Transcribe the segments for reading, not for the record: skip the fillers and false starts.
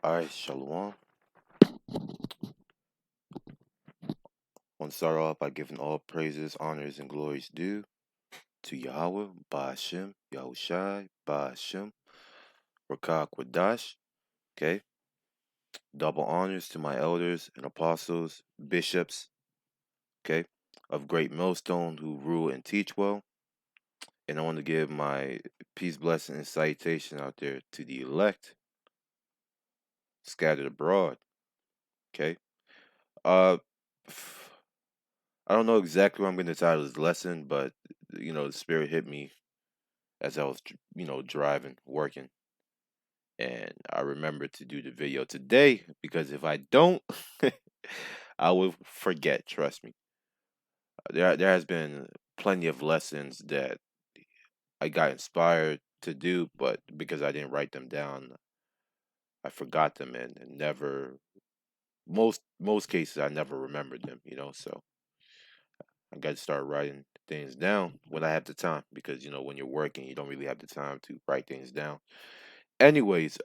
All right, Shalom. Want to start off by giving all praises, honors, and glories due to Yahweh, Ba'ashem, Yahushai, Ba'ashem, Rakak Wadash. Okay. Double honors to my elders and apostles, bishops, okay, of Great Millstone who rule and teach well. And I want to give my peace, blessing, and salutation out there to the elect scattered abroad. Okay. Uh, I don't know exactly what I'm going to title this lesson, but the spirit hit me as I was, driving, working, and I remembered to do the video today because if I don't, I will forget. Trust me. There has been plenty of lessons that I got inspired to do, but because I didn't write them down, I forgot them and never. Most cases, I never remembered them. So I got to start writing things down when I have the time because when you're working, you don't really have the time to write things down. Anyways,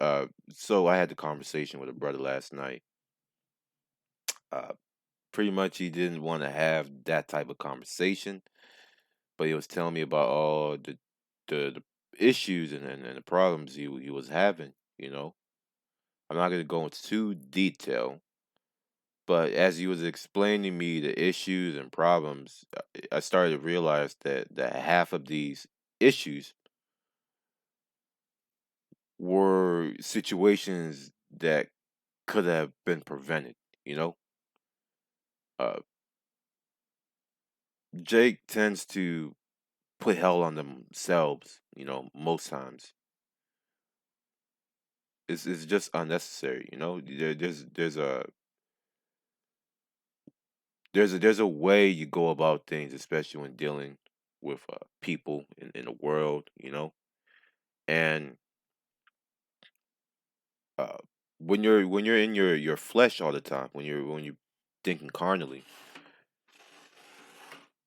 so I had the conversation with a brother last night. Uh, Pretty much he didn't want to have that type of conversation, but he was telling me about all the issues and the problems he was having. I'm not gonna go into too detail, but as he was explaining me the issues and problems, I started to realize that half of these issues were situations that could have been prevented. You know, uh, Jake tends to put hell on themselves. Most times it's just unnecessary. There's a way you go about things, especially when dealing with people in the world. And uh, when you're in your flesh all the time, when you're thinking carnally,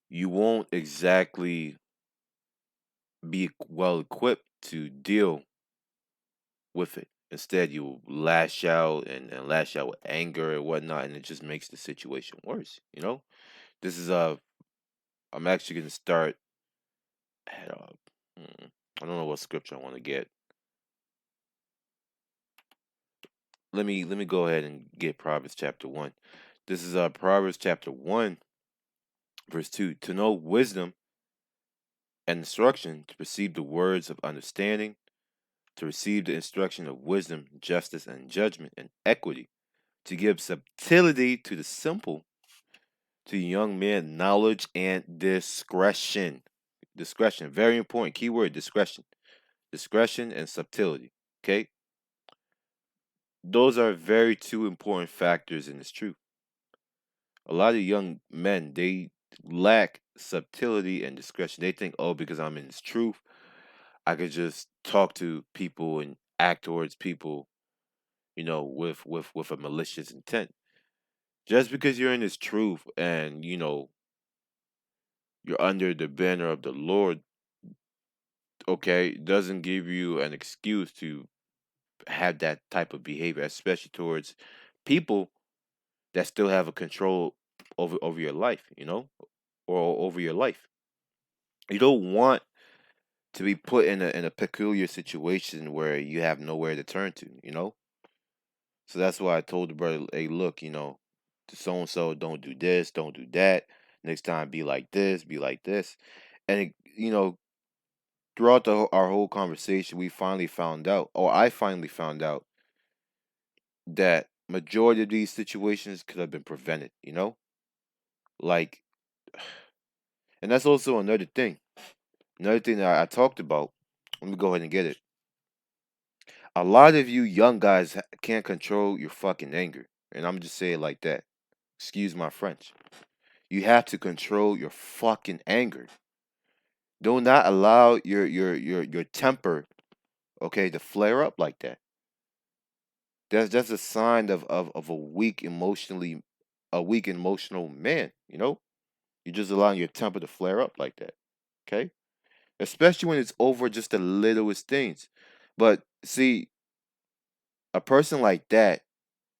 you won't exactly be well equipped to deal with it. Instead, you lash out and lash out with anger and whatnot, and it just makes the situation worse. This is I'm actually gonna start at I don't know what scripture I want to get. Let me go ahead and get Proverbs chapter 1. This is Proverbs chapter 1 verse 2. To know wisdom and instruction, to perceive the words of understanding, to receive the instruction of wisdom, justice and judgment and equity, to give subtlety to the simple, to young men knowledge and discretion. Discretion, very important. Keyword discretion. Discretion and subtlety. Okay? Those are very two important factors in this truth. A lot of young men, they lack subtlety and discretion. They think, oh, because I'm in this truth, I could just talk to people and act towards people, with a malicious intent. Just because you're in this truth and you're under the banner of the Lord, okay, doesn't give you an excuse to have that type of behavior, especially towards people that still have a control over your life, or over your life. You don't want to be put in a peculiar situation where you have nowhere to turn to. So that's why I told the brother, hey, look, to so and so, don't do this, don't do that. Next time, be like this, be like this, and throughout our whole conversation, we finally found out, or I finally found out, that majority of these situations could have been prevented. Like, and that's also another thing. Another thing that I talked about. Let me go ahead and get it. A lot of you young guys can't control your fucking anger, and I'm just saying it like that. Excuse my French. You have to control your fucking anger. Do not allow your temper, okay, to flare up like that. That's a sign of a weak emotional man. You're just allowing your temper to flare up like that. Okay? Especially when it's over just the littlest things. But see, A person like that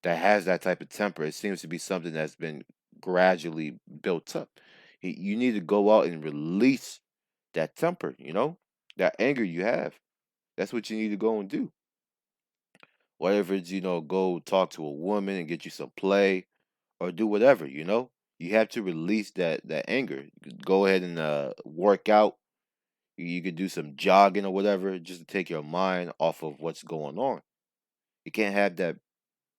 has that type of temper, it seems to be something that's been gradually built up. You need to go out and release that temper, that anger you have. That's what you need to go and do. Whatever it's, go talk to a woman and get you some play or do whatever. You have to release that anger. Go ahead and work out. You could do some jogging or whatever just to take your mind off of what's going on. You can't have that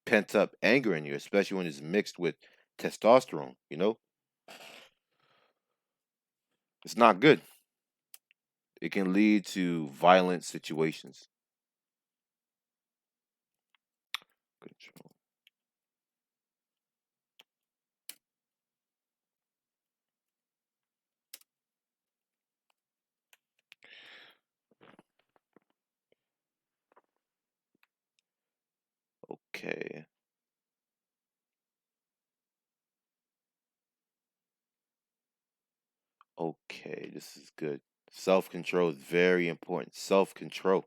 pent up anger in you, especially when it's mixed with testosterone. It's not good. It can lead to violent situations. Control. Okay. Okay. This is good. Self control is very important. Self control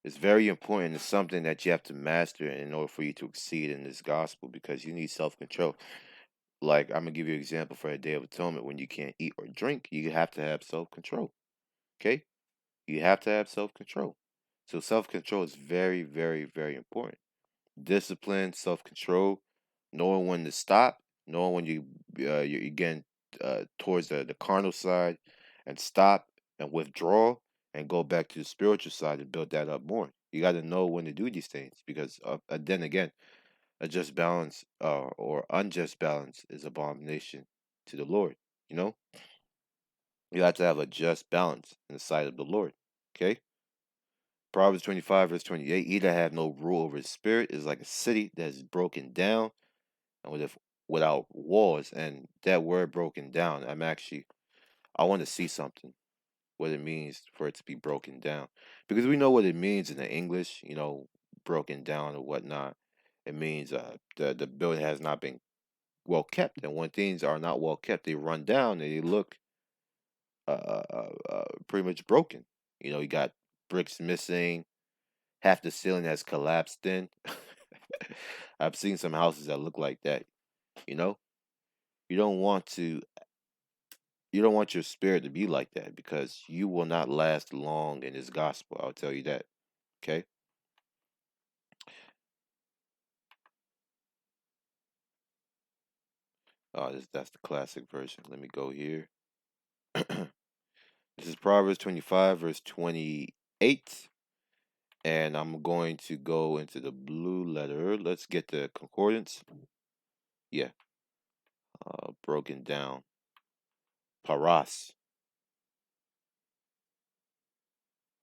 is very important. It's something that you have to master in order for you to exceed in this gospel because you need self control. Like, I'm going to give you an example for a Day of Atonement when you can't eat or drink, you have to have self control. Okay? You have to have self control. So, self control is very, very, very important. Discipline, self control, knowing when to stop, knowing when you're getting towards the carnal side, and stop and withdraw and go back to the spiritual side and build that up more. You got to know when to do these things because then again, a just balance or unjust balance is abomination to the Lord. You know, you have to have a just balance in the sight of the Lord. Okay. Proverbs 25, verse 28, he that have no rule over his spirit is like a city that is broken down and without walls. And that word broken down, I want to see something, what it means for it to be broken down. Because we know what it means in the English, broken down or whatnot. It means the building has not been well kept. And when things are not well kept, they run down and they look pretty much broken. You got bricks missing, half the ceiling has collapsed in. I've seen some houses that look like that. You know, you don't want to. You don't want your spirit to be like that because you will not last long in this gospel. I'll tell you that. Okay. That's the classic version. Let me go here. This is Proverbs 25, verse 28. And I'm going to go into the blue letter. Let's get the concordance. Yeah. Broken down. Paras.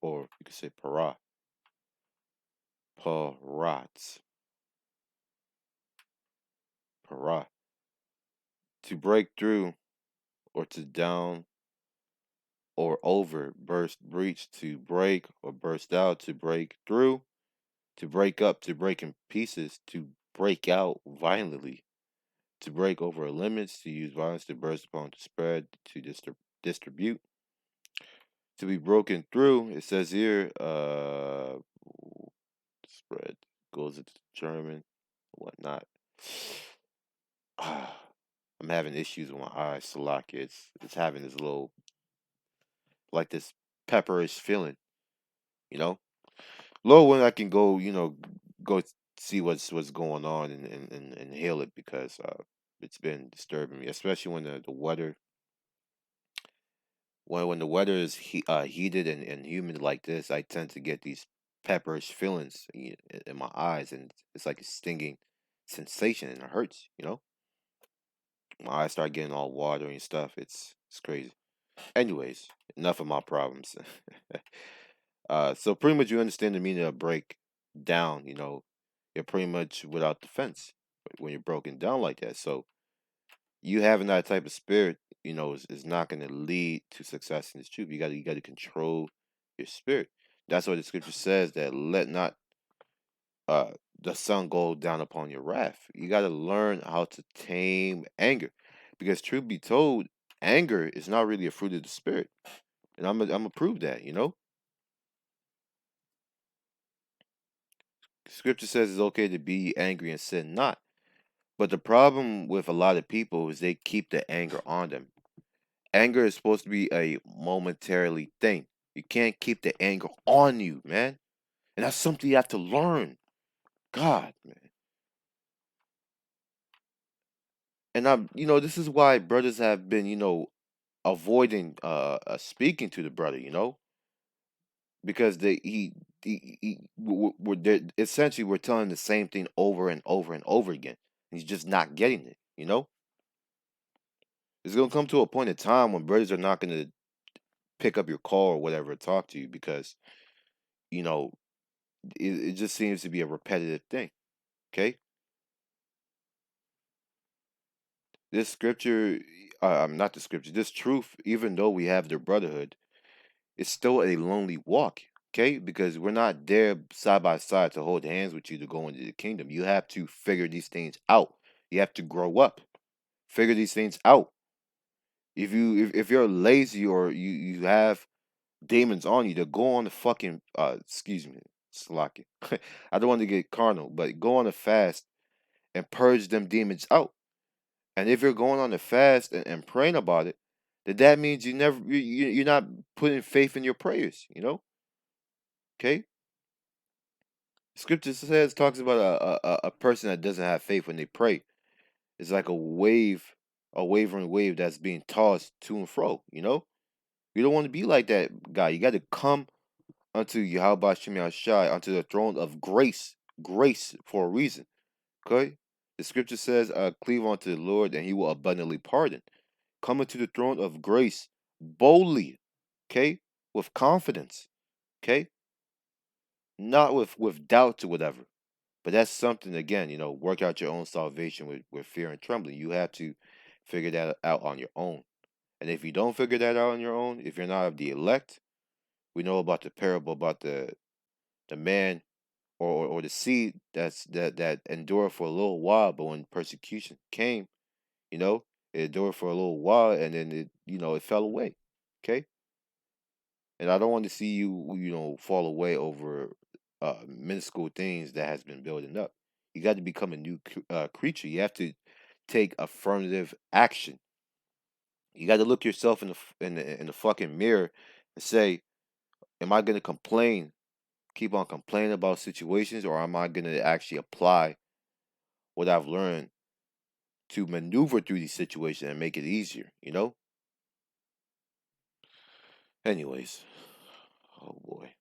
Or you could say para. Parats. Para. To break through or to down or over, burst, breach, to break or burst out, to break through, to break up, to break in pieces, to break out violently, to break over limits, to use violence, to burst upon, to spread, to distribute, to be broken through. It says here, spread goes into German, whatnot. I'm having issues with my eyes, Salak. It's having this little like this pepperish feeling, you know. Low when I can go, go see what's going on and heal it because it's been disturbing me, especially when the weather when the weather is heated and humid like this. I tend to get these pepperish feelings in my eyes, and it's like a stinging sensation, and it hurts. My eyes start getting all watery and stuff. It's crazy. Anyways, enough of my problems. So pretty much you understand the meaning of break down. You're pretty much without defense when you're broken down like that. So you having that type of spirit, is not going to lead to success in this truth. You got to control your spirit. That's what the scripture says that let not uh the sun go down upon your wrath. You got to learn how to tame anger, because truth be told, anger is not really a fruit of the spirit, and I'm gonna prove that. Scripture says it's okay to be angry and sin not. But the problem with a lot of people is they keep the anger on them. Anger is supposed to be a momentarily thing. You can't keep the anger on you, man. And that's something you have to learn. God, man. And this is why brothers have been, avoiding speaking to the brother, because essentially we're telling the same thing over and over and over again. And he's just not getting it. It's gonna come to a point in time when brothers are not gonna pick up your call or whatever, talk to you because you know it just seems to be a repetitive thing. Okay, this scripture, not the scripture, this truth, even though we have the brotherhood, it's still a lonely walk. Okay, because we're not there side by side to hold hands with you to go into the kingdom. You have to figure these things out. You have to grow up, figure these things out. If you're lazy or you have demons on you, to go on the fucking excuse me, Slaki. I don't want to get carnal, but go on a fast and purge them demons out. And if you're going on a fast and praying about it, then that means you're not putting faith in your prayers. Okay? Scripture says talks about a person that doesn't have faith when they pray. It's like a wavering wave that's being tossed to and fro. You don't want to be like that guy. You got to come unto Yahweh Shem Yahshai, unto the throne of grace, grace for a reason. Okay? The scripture says, cleave unto the Lord, and he will abundantly pardon. Come into the throne of grace boldly, okay? With confidence, okay? Not with doubts or whatever. But that's something, again, work out your own salvation with fear and trembling. You have to figure that out on your own. And if you don't figure that out on your own, if you're not of the elect, we know about the parable about the man or the seed that endured for a little while, but when persecution came, you know, it endured for a little while and then it fell away. Okay? And I don't want to see you fall away over minuscule things that has been building up. You got to become a new creature. You have to take affirmative action. You got to look yourself in the fucking mirror and say, am I going to complain, keep on complaining about situations, or am I going to actually apply what I've learned to maneuver through these situations and make it easier? Anyways, oh boy.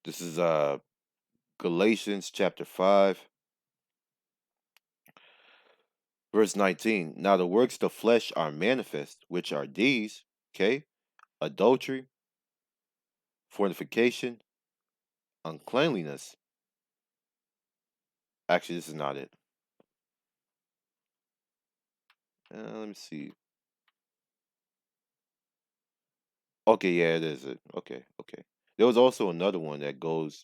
This is Galatians chapter 5, verse 19. Now the works of the flesh are manifest, which are these, okay? Adultery, fornication, uncleanliness. Actually, this is not it. Let me see. Okay, yeah, it is it. Okay, okay. There was also another one that goes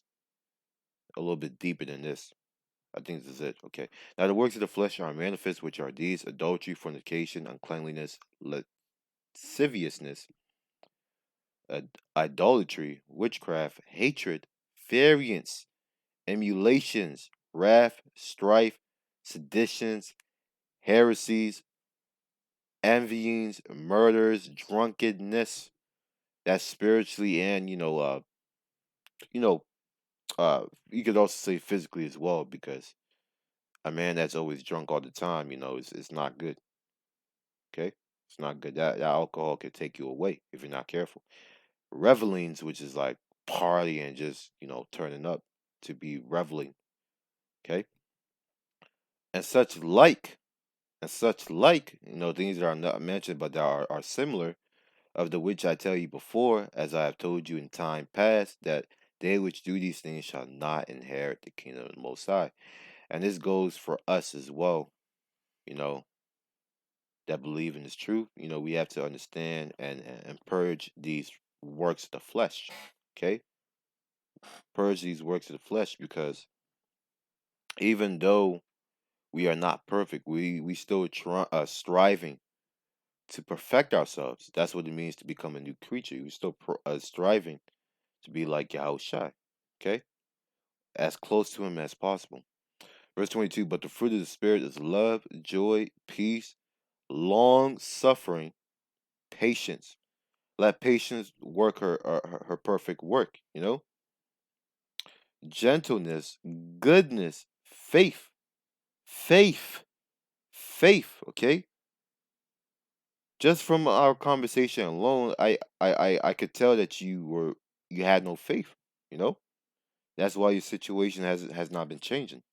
a little bit deeper than this. I think this is it. Okay. Now the works of the flesh are manifest, which are these: adultery, fornication, uncleanliness, lasciviousness, idolatry, witchcraft, hatred, variance, emulations, wrath, strife, seditions, heresies, envyings, murders, drunkenness. That's spiritually and you know, you could also say physically as well because a man that's always drunk all the time, it's not good. Okay, it's not good. That alcohol could take you away if you're not careful. Revelings, which is like party and just turning up to be reveling. Okay, and such like, things that are not mentioned but that are similar, of the which I tell you before, as I have told you in time past, that they which do these things shall not inherit the kingdom of the Most High. And this goes for us as well, you know, that believe in this truth. We have to understand and purge these works of the flesh. Okay? Purge these works of the flesh because even though We are not perfect. We still striving to perfect ourselves. That's what it means to become a new creature. We still striving to be like Yahushua. Okay, as close to him as possible. Verse 22. But the fruit of the spirit is love, joy, peace, long suffering, patience. Let patience work her perfect work. Gentleness, goodness, faith, faith. Okay, just from our conversation alone, I could tell that you had no faith. You know, that's why your situation has not been changing.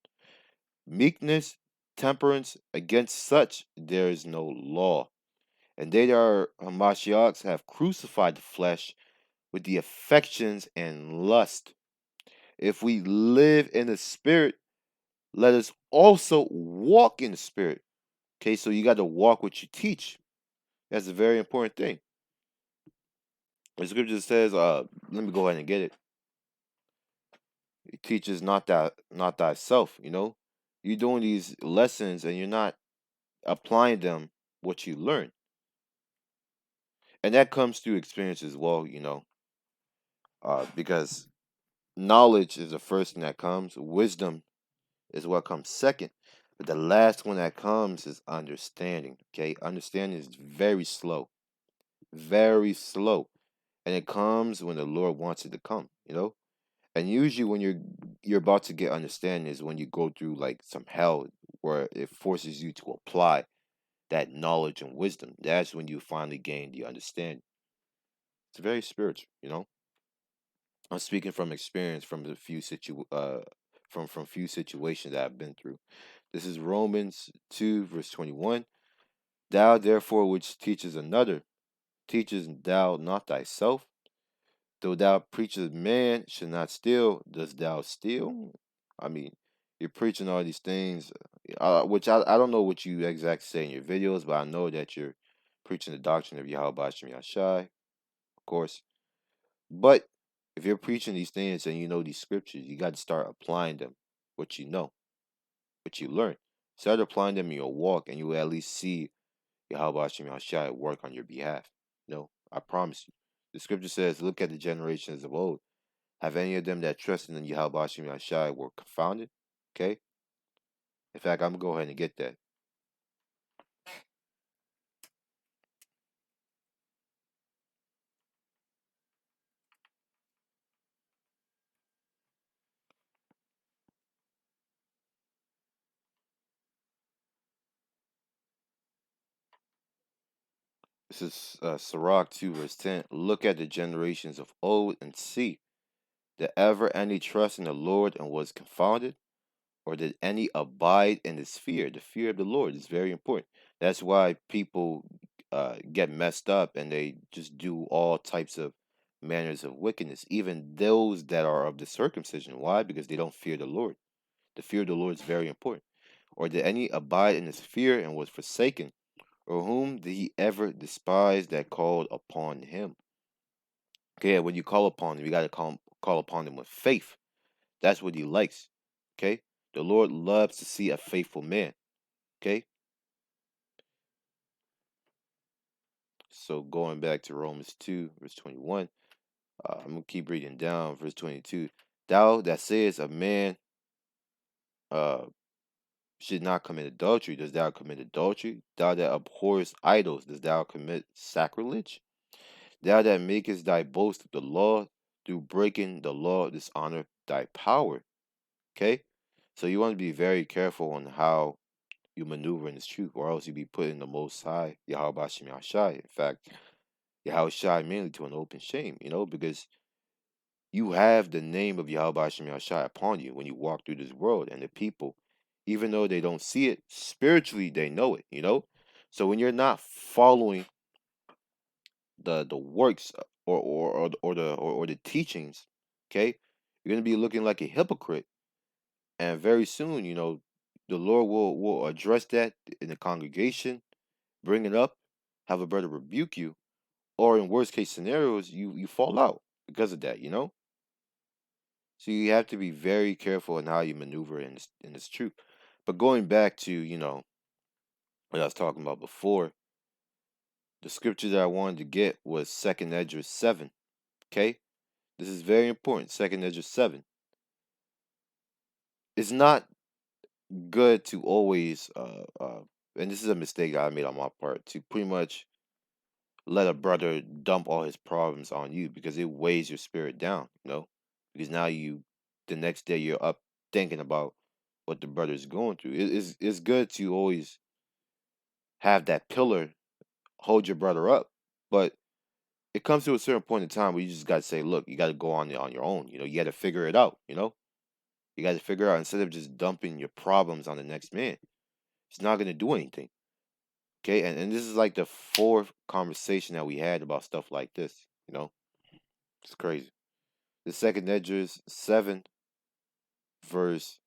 Meekness, temperance, against such there is no law. And they that are Hamashiachs have crucified the flesh with the affections and lust. If we live in the spirit, let us also walk in the spirit. Okay, so you got to walk what you teach. That's a very important thing. The scripture says, let me go ahead and get it. It teaches not thyself, You're doing these lessons and you're not applying them what you learn. And that comes through experience as well, because knowledge is the first thing that comes, wisdom is what comes second. But the last one that comes is understanding. Okay, understanding is very slow, and it comes when the Lord wants it to come. And usually, when you're about to get understanding, is when you go through like some hell where it forces you to apply that knowledge and wisdom. That's when you finally gain the understanding. It's very spiritual. I'm speaking from experience from the from few situations that I've been through. This is Romans 2 verse 21. Thou therefore which teaches another, teaches thou not thyself? Though thou preachest man should not steal, dost thou steal? I mean, you're preaching all these things, which I don't know what you exactly say in your videos, but I know that you're preaching the doctrine of Yahweh Bashem Yashai, of course. But if you're preaching these things and you know these scriptures, you got to start applying them, what you know, what you learn. Start applying them in your walk, and you will at least see Yahweh Hashem Yahshai work on your behalf. No, I promise you. The scripture says, look at the generations of old. Have any of them that trusted in Yahweh Hashem Yahshai were confounded? Okay? In fact, I'm going to go ahead and get that. This is Sirach 2, verse 10. Look at the generations of old and see, did ever any trust in the Lord and was confounded? Or did any abide in his fear? The fear of the Lord is very important. That's why people get messed up and they just do all types of manners of wickedness, even those that are of the circumcision. Why? Because they don't fear the Lord. The fear of the Lord is very important. Or did any abide in his fear and was forsaken? Or whom did he ever despise that called upon him? Okay, when you call upon him, you got to call upon him with faith. That's what he likes. Okay? The Lord loves to see a faithful man. Okay? So going back to Romans 2, verse 21, I'm going to keep reading down, verse 22. Thou that sayest a man uh, should not commit adultery, does thou commit adultery? Thou that abhorrest idols, does thou commit sacrilege? Thou that makest thy boast of the law, through breaking the law, dishonor thy power. Okay? So you want to be very careful on how you maneuver in this truth, or else you be put in the most high, Yahweh Shem Yahshai. In fact, Yahweh Shai mainly to an open shame, because you have the name of Yahweh Shem Yahshai upon you when you walk through this world, and the people, even though they don't see it, spiritually they know it. So when you're not following the works or the teachings, okay, you're gonna be looking like a hypocrite, and very soon, the Lord will address that in the congregation, bring it up, have a brother rebuke you, or in worst case scenarios, you fall out because of that. So you have to be very careful in how you maneuver in this truth. But going back to, what I was talking about before, the scripture that I wanted to get was Second Esdras 7. Okay? This is very important. Second Esdras 7. It's not good to always and this is a mistake I made on my part, to pretty much let a brother dump all his problems on you, because it weighs your spirit down, because now the next day you're up thinking about what the brother's going through. It's good to always have that pillar hold your brother up, but it comes to a certain point in time where you just got to say, look, you got to go on your own. You got to figure it out. You got to figure out, instead of just dumping your problems on the next man. It's not going to do anything. Okay, and this is like the fourth conversation that we had about stuff like this. It's crazy. The second Esdras 7, verse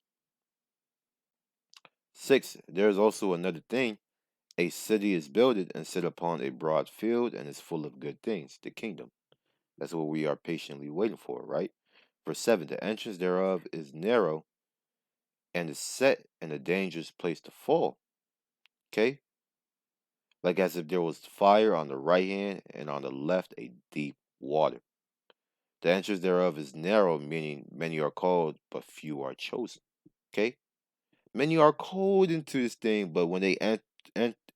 6. There is also another thing. A city is builded and set upon a broad field and is full of good things, the kingdom. That's what we are patiently waiting for, right? Verse 7. The entrance thereof is narrow and is set in a dangerous place to fall. Okay? Like as if there was fire on the right hand and on the left a deep water. The entrance thereof is narrow, meaning many are called, but few are chosen. Okay? Many are called into this thing, but when they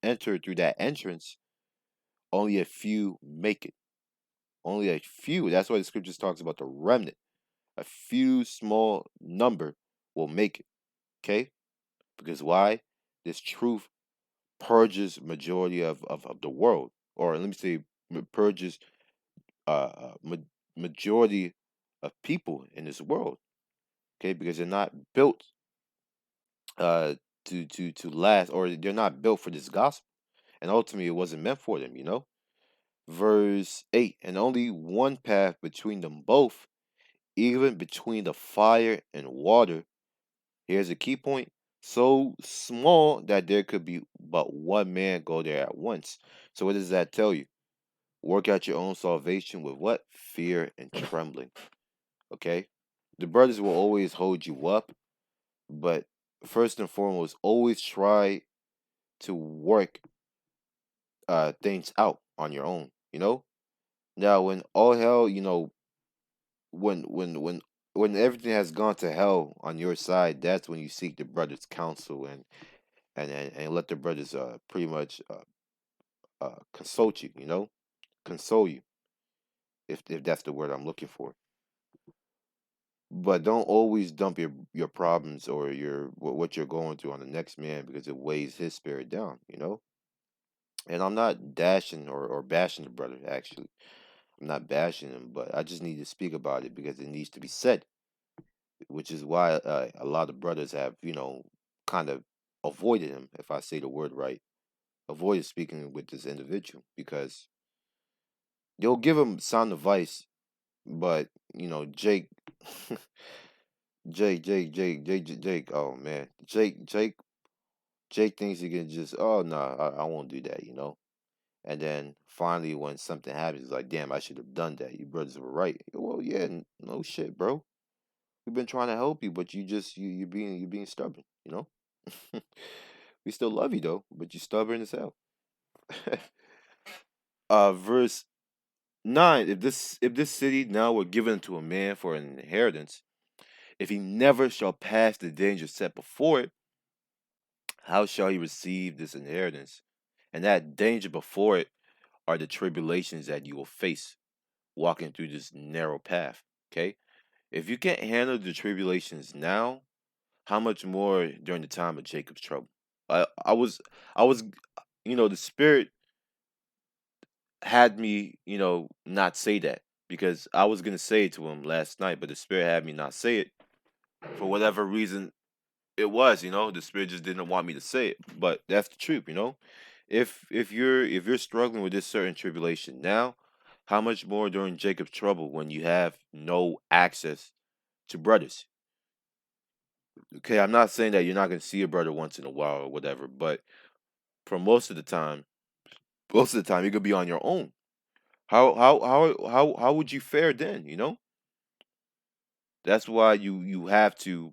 enter through that entrance, only a few make it. Only a few. That's why the scriptures talks about the remnant. A few small number will make it. Okay? Because why? This truth purges majority of the world. Or let me say purges majority of people in this world. Okay? Because they're not built uh to last, or they're not built for this gospel. And ultimately it wasn't meant for them. Verse 8, and only one path between them both, even between the fire and water. Here's a key point: so small that there could be but one man go there at once. So what does that tell you? Work out your own salvation with what? Fear and trembling. Okay? The brothers will always hold you up, but first and foremost, always try to work things out on your own. Now when all hell, when everything has gone to hell on your side, that's when you seek the brothers' counsel, and let the brothers pretty much consult you, console you, if that's the word I'm looking for. But don't always dump your problems or what you're going through on the next man, because it weighs his spirit down. And I'm not dashing or bashing the brother, actually. I'm not bashing him, but I just need to speak about it because it needs to be said, which is why a lot of brothers have, kind of avoided him, if I say the word right, avoided speaking with this individual, because they'll give him sound advice, but Jake, Jake. Oh man, Jake thinks he can just, oh no, I won't do that. And then finally, when something happens, he's like, damn, I should have done that. You brothers were right. Well, yeah, no shit, bro. We've been trying to help you, but you're being stubborn. We still love you though, but you're stubborn as hell. Verse 9: if this city now were given to a man for an inheritance, if he never shall pass the danger set before it, how shall he receive this inheritance? And that danger before it are the tribulations that you will face walking through this narrow path. Okay? If you can't handle the tribulations now, how much more during the time of Jacob's trouble? I was, the spirit had me, not say that, because I was gonna say it to him last night, but the spirit had me not say it for whatever reason it was. The spirit just didn't want me to say it, but that's the truth. If you're struggling with this certain tribulation now, how much more during Jacob's trouble when you have no access to brothers? Okay, I'm not saying that you're not gonna see a brother once in a while or whatever, but for most of the time you could be on your own. How would you fare then? That's why you have to,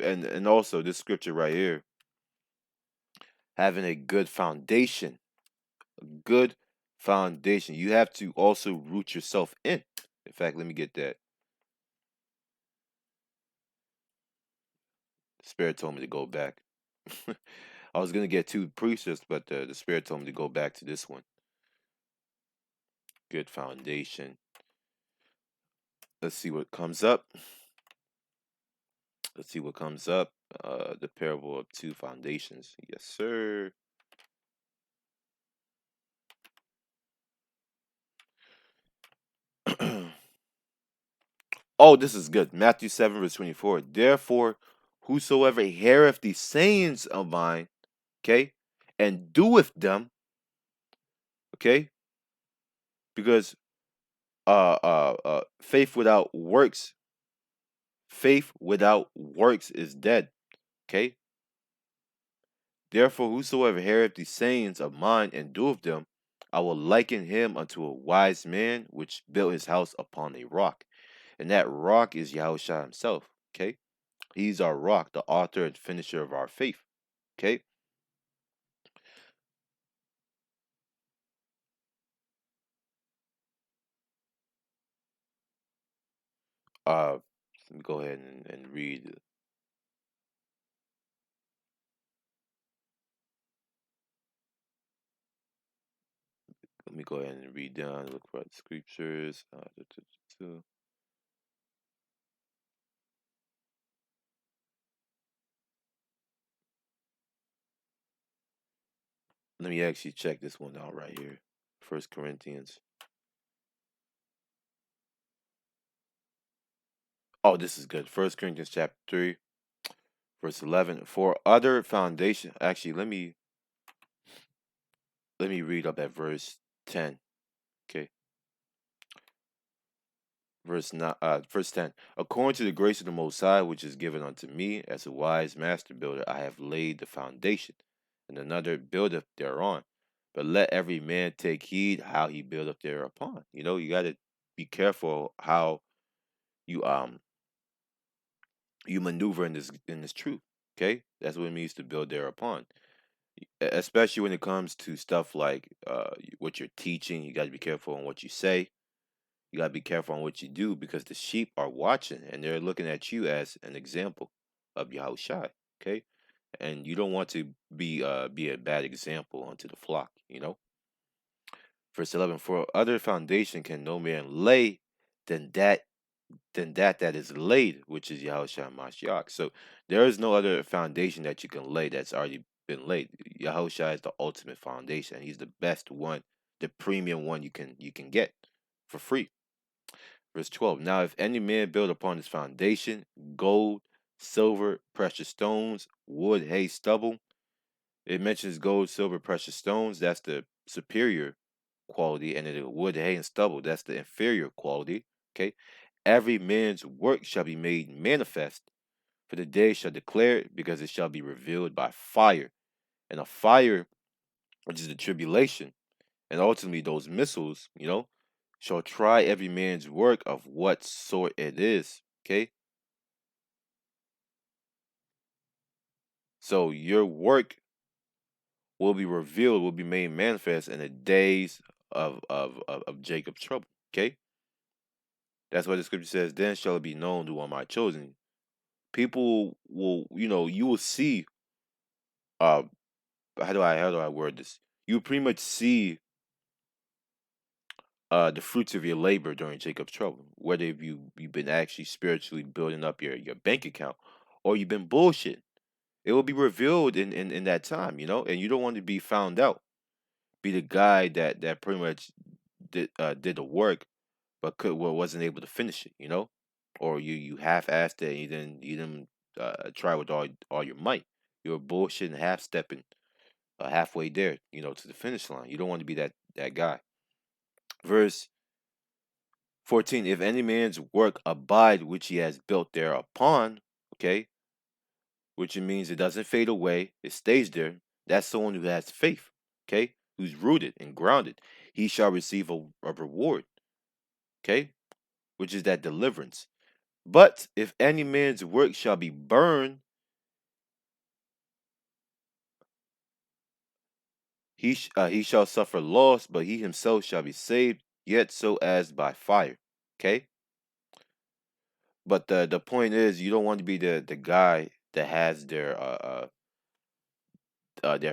and also this scripture right here. having a good foundation. A good foundation. You have to also root yourself in. In fact, let me get that. The Spirit told me to go back. I was gonna get two precepts, but the Spirit told me to go back to this one. Good foundation. Let's see what comes up. Let's see what comes up. The parable of two foundations. Yes, sir. Oh, this is good. Matthew 7, verse 24. Therefore, whosoever heareth these sayings of mine, okay, and doeth them, okay, because faith without works is dead, okay. Therefore, whosoever heareth these sayings of mine and doeth them, I will liken him unto a wise man which built his house upon a rock. And that rock is Yahushua himself. Okay? He's our rock, the author and finisher of our faith. Okay? Let me go ahead and read. Let me go ahead and read down, look for the scriptures. Let me actually check this one out right here. First Corinthians. Oh, this is good. First Corinthians chapter 3, verse 11. For other foundation. Actually, let me read up at verse 10. Okay. Verse 10. According to the grace of the Most High, which is given unto me as a wise master builder, I have laid the foundation, and another buildeth thereon. But let every man take heed how he buildeth thereupon. You got to be careful how you you maneuver in this truth. Okay, that's what it means to build thereupon. Especially when it comes to stuff like what you're teaching, you got to be careful on what you say. You gotta be careful on what you do because the sheep are watching and they're looking at you as an example of Yahushua. Okay, and you don't want to be a bad example unto the flock. Verse 11: For other foundation can no man lay than that is laid, which is Yahushua Mashiach. So there is no other foundation that you can lay that's already been laid. Yahushua is the ultimate foundation. He's the best one, the premium one you can get for free. Verse 12. Now, if any man build upon his foundation gold, silver, precious stones, wood, hay, stubble, it mentions gold, silver, precious stones. That's the superior quality, and then the wood, hay, and stubble. That's the inferior quality. Okay. Every man's work shall be made manifest, for the day shall declare it, because it shall be revealed by fire. And a fire, which is the tribulation, and ultimately those missiles, shall try every man's work of what sort it is. Okay? So your work will be revealed, will be made manifest in the days of Jacob's trouble. Okay? That's what the scripture says. Then shall it be known who are my chosen. People will, you will see, uh, how do I word this? You pretty much see the fruits of your labor during Jacob's trouble. Whether you've been actually spiritually building up your bank account or you've been bullshit. It will be revealed in that time, and you don't want to be found out. Be the guy that pretty much did the work but wasn't able to finish it, or you half-assed it and you didn't try with all your might. You were bullshitting, half-stepping, halfway there, to the finish line. You don't want to be that guy. Verse 14, if any man's work abide which he has built thereupon, okay, which it means it doesn't fade away, it stays there. That's someone who has faith, okay, who's rooted and grounded. He shall receive a reward, okay, which is that deliverance. But if any man's work shall be burned, he shall suffer loss, but he himself shall be saved, yet so as by fire. Okay, but the point is, you don't want to be the guy that has their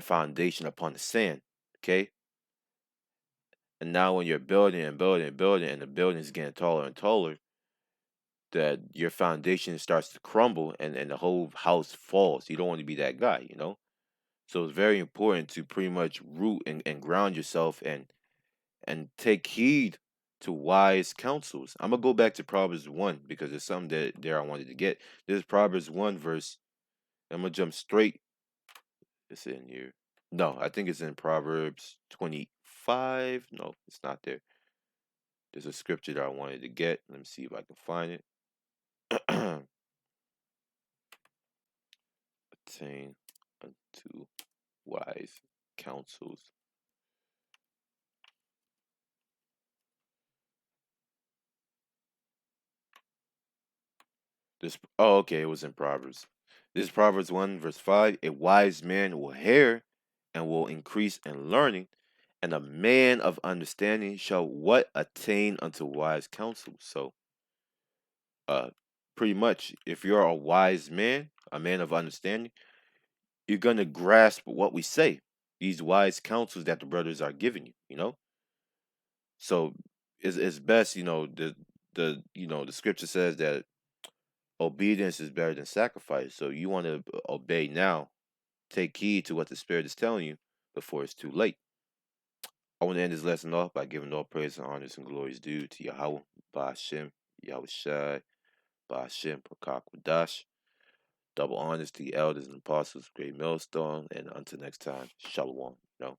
foundation upon the sand. Okay, and now when you're building and building and building, and the building is getting taller and taller, that your foundation starts to crumble, and the whole house falls. You don't want to be that guy, you know. So it's very important to pretty much root and ground yourself and take heed to wise counsels. I'm gonna go back to Proverbs 1 because there's something that there I wanted to get. This is Proverbs 1 verse. I'm gonna jump straight. It's in here. No, I think it's in Proverbs 25. No, it's not there. There's a scripture that I wanted to get. Let me see if I can find it. Attain unto wise counsels. Okay, it was in Proverbs. This is Proverbs 1 verse 5. A wise man will hear and will increase in learning, and a man of understanding shall what attain unto wise counsel. So uh pretty much if you're a wise man, a man of understanding, you're gonna grasp what we say. These wise counsels that the brothers are giving you, you know? So it's best, the scripture says that obedience is better than sacrifice. So you want to obey now. Take heed to what the Spirit is telling you before it's too late. I want to end this lesson off by giving all praise and honors and glories due to Yahweh, Ba'ashem, Yahweh Shai, Ba'ashem, Prakakwadash. Double honors to the elders and apostles, great millstone, and until next time, Shalom. You know.